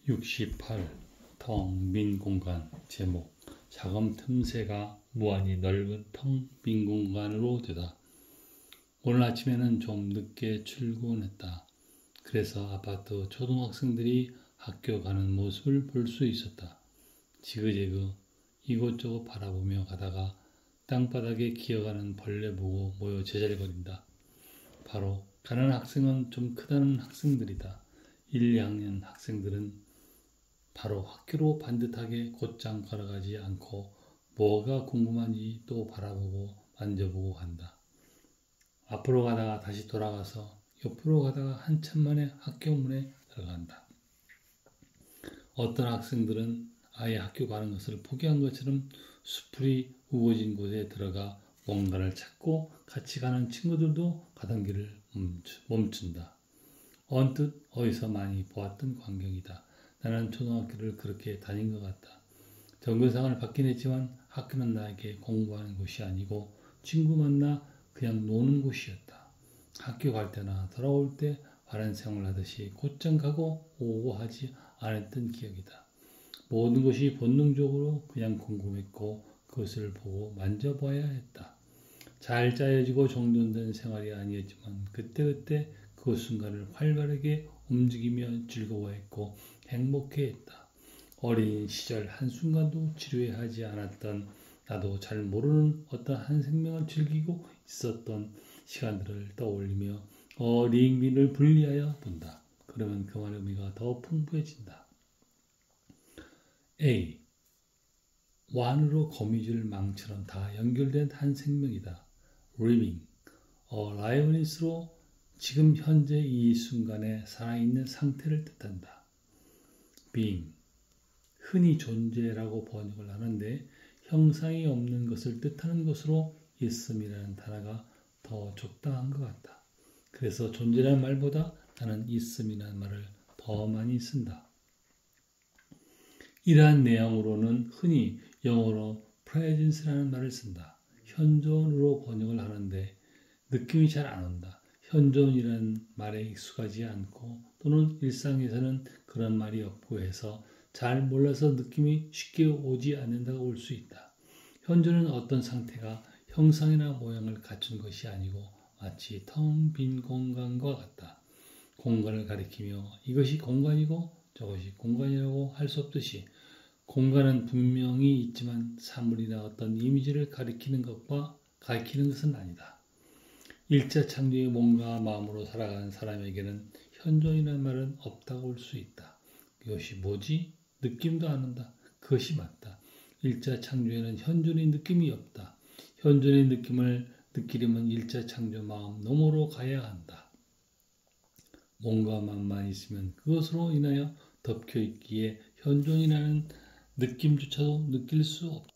68. 텅 빈 공간. 제목. 자금 틈새가 무한히 넓은 텅 빈 공간으로 되다. 오늘 아침에는 좀 늦게 출근했다. 그래서 아파트 초등학생들이 학교 가는 모습을 볼 수 있었다. 지그재그 이곳저곳 바라보며 가다가 땅바닥에 기어가는 벌레 보고 모여 제잘거린다. 바로 가는 학생은 좀 크다는 학생들이다. 1, 2학년 학생들은 바로 학교로 반듯하게 곧장 걸어가지 않고 뭐가 궁금한지 또 바라보고 만져보고 간다. 앞으로 가다가 다시 돌아가서 옆으로 가다가 한참 만에 학교 문에 들어간다. 어떤 학생들은 아예 학교 가는 것을 포기한 것처럼 수풀이 우거진 곳에 들어가 뭔가를 찾고 같이 가는 친구들도 가던 길을 멈춘다. 언뜻 어디서 많이 보았던 광경이다. 나는 초등학교를 그렇게 다닌 것 같다. 정근상을 받긴 했지만 학교는 나에게 공부하는 곳이 아니고 친구 만나 그냥 노는 곳이었다. 학교 갈 때나 돌아올 때 바른 생활 하듯이 곧장 가고 오고 하지 않았던 기억이다. 모든 것이 본능적으로 그냥 궁금했고 그것을 보고 만져봐야 했다. 잘 짜여지고 정돈된 생활이 아니었지만 그때그때 그 순간을 활발하게 움직이며 즐거워했고 행복해했다. 어린 시절 한순간도 지루해하지 않았던 나도 잘 모르는 어떤 한 생명을 즐기고 있었던 시간들을 떠올리며 어린이를 분리하여 본다. 그러면 그 말의 의미가 더 풍부해진다. A. 완으로 거미줄 망처럼 다 연결된 한 생명이다. Living, aliveness로 지금 현재 이 순간에 살아있는 상태를 뜻한다. Being, 흔히 존재라고 번역을 하는데 형상이 없는 것을 뜻하는 것으로 있음이라는 단어가 더 적당한 것 같다. 그래서 존재라는 말보다 나는 있음이라는 말을 더 많이 쓴다. 이러한 내용으로는 흔히 영어로 presence라는 말을 쓴다. 현존으로 번역을 하는데 느낌이 잘 안 온다. 현존이라는 말에 익숙하지 않고 또는 일상에서는 그런 말이 없고 해서 잘 몰라서 느낌이 쉽게 오지 않는다고 볼 수 있다. 현존은 어떤 상태가 형상이나 모양을 갖춘 것이 아니고 마치 텅 빈 공간과 같다. 공간을 가리키며 이것이 공간이고 저것이 공간이라고 할 수 없듯이 공간은 분명히 있지만 사물이나 어떤 이미지를 가리키는 것은 아니다. 일자 창조의 몸과 마음으로 살아가는 사람에게는 현존이라는 말은 없다고 볼 수 있다. 이것이 뭐지? 느낌도 안 온다. 그것이 맞다. 일자 창조에는 현존의 느낌이 없다. 현존의 느낌을 느끼려면 일자 창조 마음 너머로 가야 한다. 몸과 마음만 있으면 그것으로 인하여 덮여 있기에 현존이라는 느낌조차도 느낄 수 없다.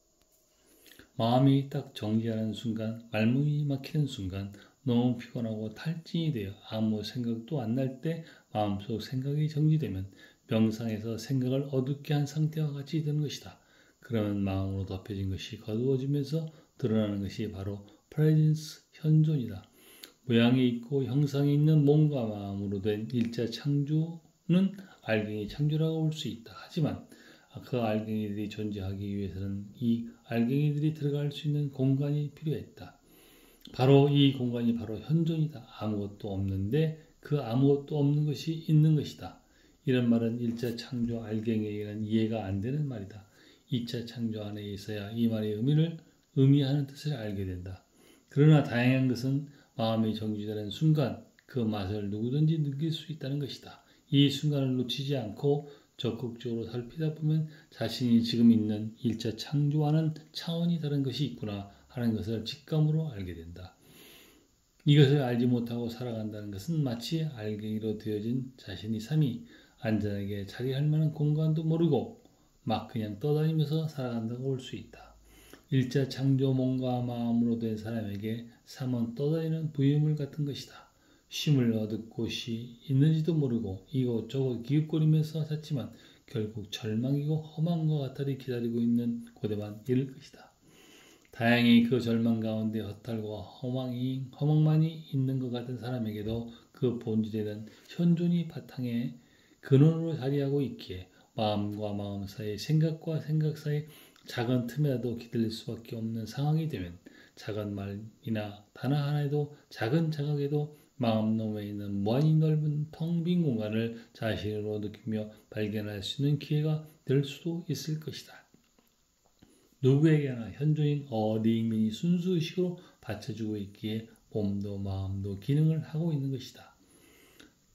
마음이 딱 정지하는 순간, 말문이 막히는 순간, 너무 피곤하고 탈진이 되어 아무 생각도 안 날 때 마음속 생각이 정지되면 명상에서 생각을 어둡게 한 상태와 같이 되는 것이다. 그러면 마음으로 덮여진 것이 거두어지면서 드러나는 것이 바로 프레젠스, 현존이다. 모양이 있고 형상이 있는 몸과 마음으로 된 일자 창조는 알갱이 창조라고 볼 수 있다. 하지만 그 알갱이들이 존재하기 위해서는 이 알갱이들이 들어갈 수 있는 공간이 필요했다. 바로 이 공간이 바로 현존이다. 아무것도 없는데 그 아무것도 없는 것이 있는 것이다. 이런 말은 일자 창조 알갱이에게는 이해가 안 되는 말이다. 2차 창조 안에 있어야 이 말의 의미하는 뜻을 알게 된다. 그러나 다양한 것은 마음이 정지되는 순간 그 맛을 누구든지 느낄 수 있다는 것이다. 이 순간을 놓치지 않고 적극적으로 살피다 보면 자신이 지금 있는 1차 창조와는 차원이 다른 것이 있구나 하는 것을 직감으로 알게 된다. 이것을 알지 못하고 살아간다는 것은 마치 알갱이로 되어진 자신이 삶이 안전하게 자기 할 만한 공간도 모르고 막 그냥 떠다니면서 살아간다고 볼 수 있다. 1차 창조 몸과 마음으로 된 사람에게 삶은 떠다니는 부유물 같은 것이다. 쉼을 얻을 곳이 있는지도 모르고 이곳저곳 기웃거리면서 샀지만 결국 절망이고 험한과 같다리 기다리고 있는 곳에만 이를 것이다. 다행히 그 절망 가운데 허탈과 허망만이 있는 것 같은 사람에게도 그 본질에는 현존이 바탕에 근원으로 자리하고 있기에 마음과 마음 사이, 생각과 생각 사이 작은 틈이라도 기다릴 수밖에 없는 상황이 되면 작은 말이나 단어 하나에도 작은 자각에도 마음 너머에 있는 무한히 넓은 텅 빈 공간을 자신으로 느끼며 발견할 수 있는 기회가 될 수도 있을 것이다. 누구에게나 현존인 어리익민이 순수의식으로 받쳐주고 있기에 몸도 마음도 기능을 하고 있는 것이다.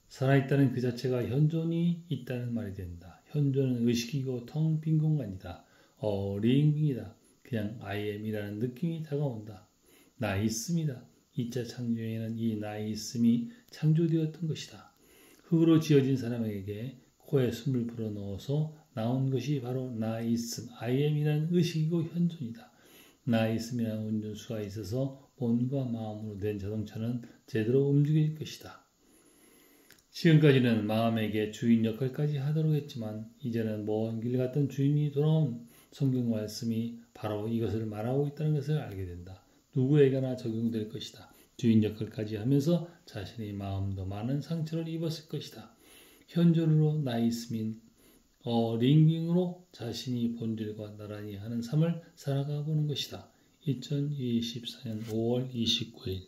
살아있다는 그 자체가 현존이 있다는 말이 된다. 현존은 의식이고 텅 빈 공간이다. 어리익민이다. 그냥 I am이라는 느낌이 다가온다. 나 있습니다. 2차 창조에는 이 나 있음이 창조되었던 것이다. 흙으로 지어진 사람에게 코에 숨을 불어넣어서 나온 것이 바로 나 있음, I am이라는 의식이고 현존이다. 나 있음이라는 운전수가 있어서 몸과 마음으로 된 자동차는 제대로 움직일 것이다. 지금까지는 마음에게 주인 역할까지 하도록 했지만 이제는 먼 길 갔던 주인이 돌아온 성경 말씀이 바로 이것을 말하고 있다는 것을 알게 된다. 누구에게나 적용될 것이다. 주인 역할까지 하면서 자신의 마음도 많은 상처를 입었을 것이다. 현존으로 나 있음인 링빙으로 자신이 본질과 나란히 하는 삶을 살아가 보는 것이다. 2024년 5월 29일